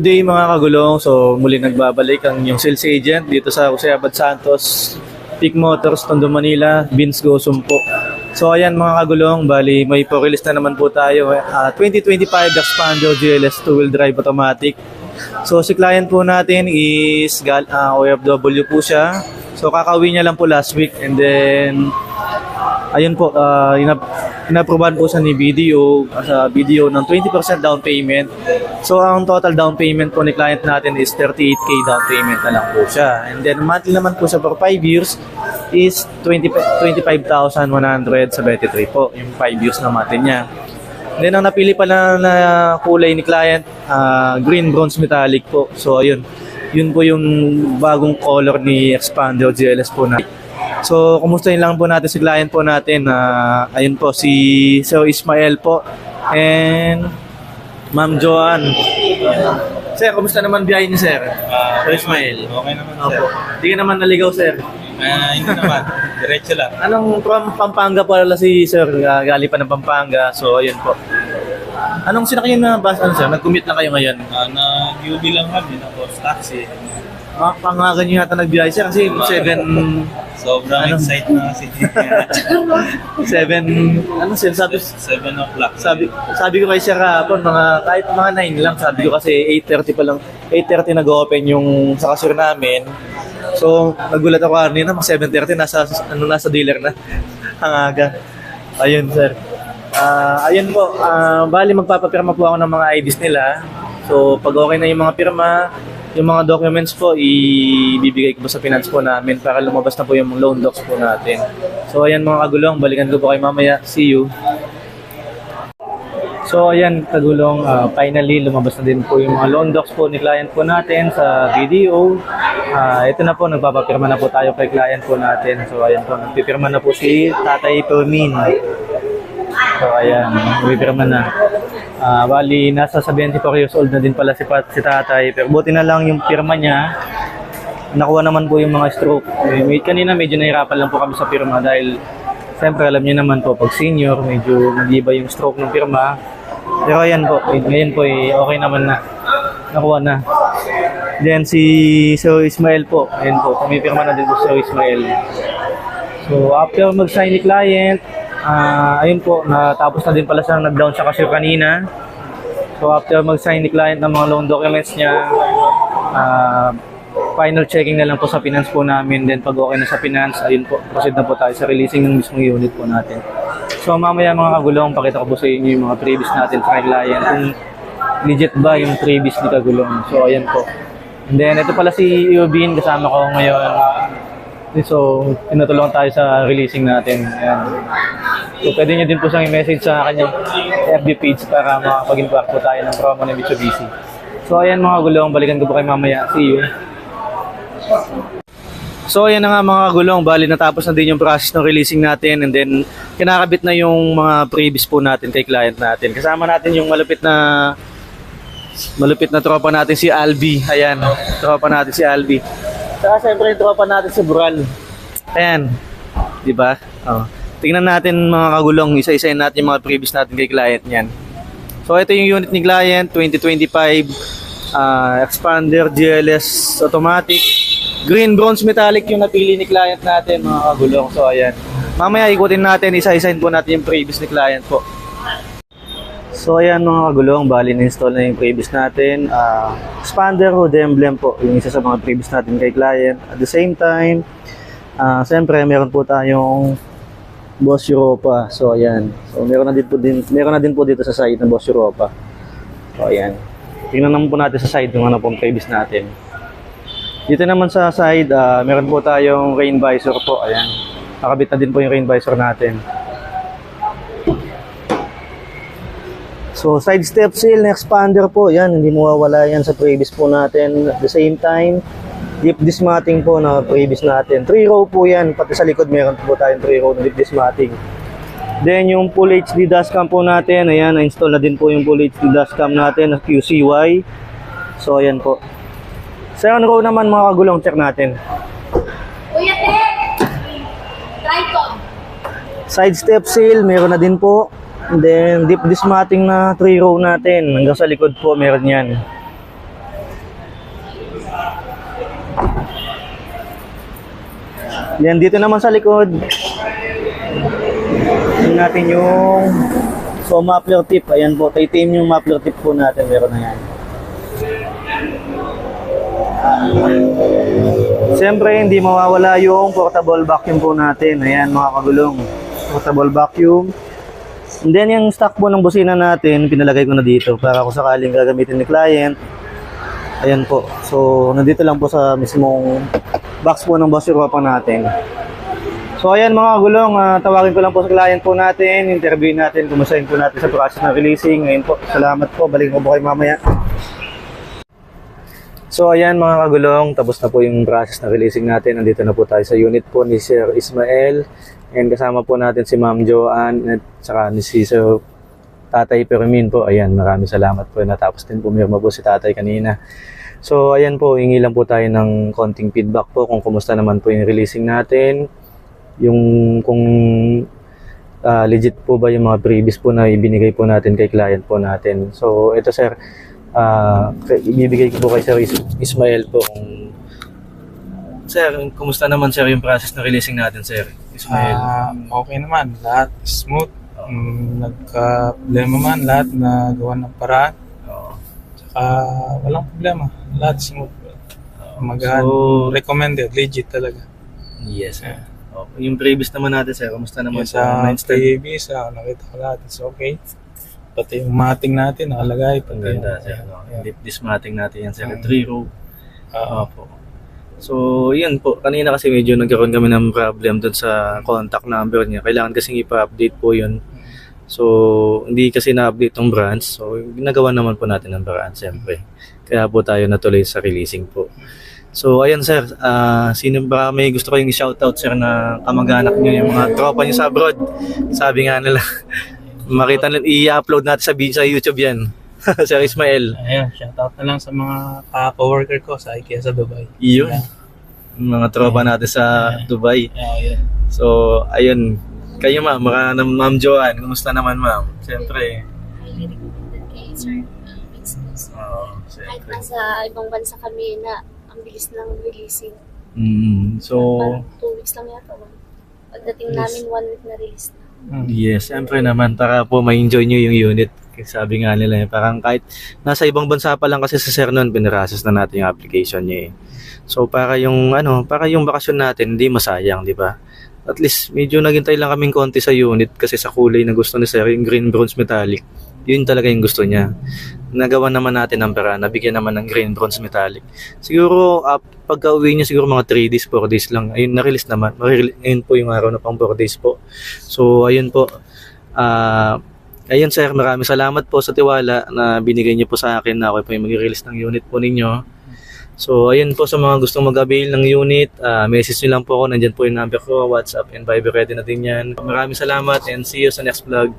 Good day mga kagulong. So muli nagbabalik ang yung sales agent dito sa Jose Abad Santos, Peak Motors, Tondo, Manila, Vince Go Sumpo. So ayan mga kagulong, bali may po-release na naman po tayo. 2025 Xpander GLS 2-wheel drive automatic. So si client po natin is OFW po siya. So kakauwi niya lang po last week and then ayun po, inaprobahan po siya ni BDO sa BDO ng 20% down payment. So ang total down payment po ni client natin is 38k down payment na lang po siya. And then monthly naman po siya for 5 years is 25,173 po yung 5 years na monthly niya. Then ang napili pala na kulay ni client, green bronze metallic po. So ayun, yun po yung bagong color ni Xpander GLS po natin. So, kumustahin lang po natin si client po natin. Ayun po, si Sir Ismael po. And Ma'am Joanne. Sir, kumusta naman biyahe ni Sir? Sir Ismael. Okay naman, sir. Opo. Hindi ka naman naligaw, Sir. Hindi naman. Diretso lang. Anong from Pampanga pala si Sir? Galing pa ng Pampanga. So, ayun po. Anong sinakyan na bus? Ano, Sir? Nag-commute na kayo ngayon? Nag-UB lang kami, tapos taxi. Pangagan nyo yata nagbiyahe siya kasi 7... Sobrang excited na kasi. 7 sabi 7 o'clock. Sabi ko kay Sir kahapon kahit mga 9 lang, sabi ko kasi 8:30 pa lang, 8:30 nag-open yung sa cashier namin. So nagulat ako kanina, mga 7:30 nasa dealer na. Ang aga. Ayun, Sir. Ayun po, bali magpapapirma po ako ng mga IDs nila. So pag okay na yung mga pirma, yung mga documents po, ibibigay ko po sa finance po namin para lumabas na po yung loan docs po natin. So ayan mga kagulong, balikan ko po kayo mamaya. See you! So ayan kagulong, finally lumabas na din po yung mga loan docs po ni client po natin sa BDO. Ito na po, nagpapapirma na po tayo kay client po natin. So ayan po, nagpipirma na po si Tatay Permin. So ayan, nagpipirma na. Bali, nasa 74 years old na din pala si tatay. Pero buti na lang yung pirma niya. Nakuha naman po yung mga stroke. Kanina medyo nahirapan lang po kami sa pirma dahil siyempre alam niyo naman po pag senior medyo nag-iba yung stroke ng pirma. Pero ayan po, ngayon po okay naman na. Nakuha na. Then si Sir Ismael po, ayan po, pumipirma na din po Sir Ismael. So after mag-sign ni client, ayun po, natapos na din pala siyang nag-down sa cashier kanina. So after mag-sign ni client ng mga loan documents niya, final checking na lang po sa finance po namin. Then pag okay na sa finance, ayun po, proceed na po tayo sa releasing ng mismong unit po natin. So mamaya mga kagulong, pakita ko po sa inyo yung mga previous natin sa client, kung legit ba yung previous ni kagulong. So ayan po. And then ito pala si Eubin, kasama ko ngayon. So, tinutulungan tayo sa releasing natin. Ayan. So, pwede nyo din po siyang i-message sa kanyang FB page para makapag-impact po tayo ng promo ng Mitsubishi. So, ayan mga gulong. Balikan ko po kayo mamaya. See you. So, ayan na nga mga gulong. Bali, natapos na din yung process ng releasing natin. And then, kinakabit na yung mga previous po natin kay client natin. Kasama natin yung malupit na tropa natin si Albi. Ayan, tropa natin si Albi. Saka siyempre yung tropa natin si Bural. Ayan. Diba? Tingnan natin mga kagulong. Isa-isayin natin yung mga previous natin kay client niyan. So ito yung unit ni client. 2025 Xpander GLS automatic. Green bronze metallic yung napili ni client natin mga kagulong. So ayan. Mamaya ikutin natin. Isa-isayin po natin yung previous ni client po. So ayan mga kagulong, bali na-install na yung previous natin. Xpander hood emblem po, yung isa sa mga previous natin kay client. At the same time, siyempre meron po tayong Boss Europa. So ayan. So meron na din po dito sa side ng Boss Europa. So ayan. Tingnan naman po natin sa side yung ano pong previous natin. Dito naman sa side, meron po tayong rain visor po. Ayan. Nakabit na din po yung rain visor natin. So side step seal na Xpander po, yan, hindi mawawala yan sa previous po natin. At the same time, lip dismatting po na previous natin. 3 row po yan, pati sa likod meron po tayong 3 row na lip dismatting. Then yung full HD dashcam po natin, ayan, na-install na din po yung full HD dashcam natin na QCY. So ayan po. Second row naman mga kagulong, check natin. Kuya Ted! Tricom! Side step seal, meron na din po. And then, deep dismatting na 3 row natin. Hanggang sa likod po, meron yan. Yan, dito naman sa likod. Tingnan natin yung muffler tip. Ayan po, titanium yung muffler tip po natin. Meron na yan. Siyempre, hindi mawawala yung portable vacuum po natin. Ayan mga kagulong. Portable vacuum. And then yung stock po ng busina natin, pinalagay ko na dito para kung sakaling gagamitin ni client. Ayan po. So, nandito lang po sa mismong box po ng Boss Europa natin. So, ayan mga kagulong. Tawagin ko lang po sa client po natin. Interview natin. Kumustahin po natin sa process ng releasing. Ngayon po. Salamat po. Balik ko po kayo mamaya. So ayan mga kagulong, tapos na po yung process na releasing natin. Nandito na po tayo sa unit po ni Sir Ismael. And kasama po natin si Ma'am Joanne at saka ni si Sir Tatay Permin po. Ayan, maraming salamat po. Natapos din pumirma po si Tatay kanina. So ayan po, hingi lang po tayo ng konting feedback po kung kumusta naman po yung releasing natin. Yung kung legit po ba yung mga previous po na ibinigay po natin kay client po natin. So ito sir, ibibigay ko po kay Sir Ismael po kung sir, kumusta naman sir yung process na releasing natin sir Ismael? Okay naman, lahat smooth. Nagka-problema man, lahat na gawa ng paraan. Tsaka walang problema, lahat smooth. Magaan, recommended, legit talaga. Yes sir. Yung previous naman natin sir, kumusta naman Sa previous, nakita ko lahat, it's okay. Pati yung mating natin, nakalagay. Ang ganda sir. Lip dismatting natin yan sir. 3 row. Po. So, yun po. Kanina kasi medyo nagkaroon kami ng problem dun sa contact number niya. Kailangan kasing ipa-update po yun. So, hindi kasi na-update yung branch. So, ginagawa naman po natin ng branch, siyempre. Kaya po tayo natuloy sa releasing po. So, ayun sir. Sino ba may gusto kayong i-shoutout sir na kamag-anak niyo, yung mga tropa niyo sa abroad? Sabi nga nila. Makita nila, i-upload natin sa YouTube yan. Sir Ismael. Ayun, shoutout na lang sa mga ka-coworker ko sa IKEA sa Dubai. Iyon. Mga tropa natin sa Dubai. Yeah. So, ayun. Kayo ma'am, Ma'am Joanne, kumusta naman ma'am? Siyempre. Highly recommended kay Sir Business. Kahit Siyempre. nasa ibang bansa kami na ang bilis ng releasing. So, Parang 2 weeks lang yata. Pagdating namin 1 week na release na. yes, siyempre naman para po ma-enjoy nyo yung unit. Sabi nga nila, parang kahit nasa ibang bansa pa lang kasi sa sir nun, pinarasis na natin yung application niya eh. So para yung bakasyon natin hindi masayang, di ba? At least medyo naghintay lang kaming konti sa unit kasi sa kulay na gusto ni sir, yung green bronze metallic. Yun talaga yung gusto niya. Nagawa naman natin ng paraan, nabigyan naman ng green bronze metallic. Siguro pagka uwi niya siguro mga 3 days, 4 days lang. Ayun, na-release naman. Ayun po yung araw na pang 4 days po. So ayun po. Ayun sir, maraming salamat po sa tiwala na binigay niyo po sa akin na ako po yung mag-release ng unit po ninyo. So ayun po sa mga gustong mag-avail ng unit, message niyo lang po ako, nandyan po yung number ko, WhatsApp and Viber, ready na din yan. Maraming salamat and see you sa next vlog.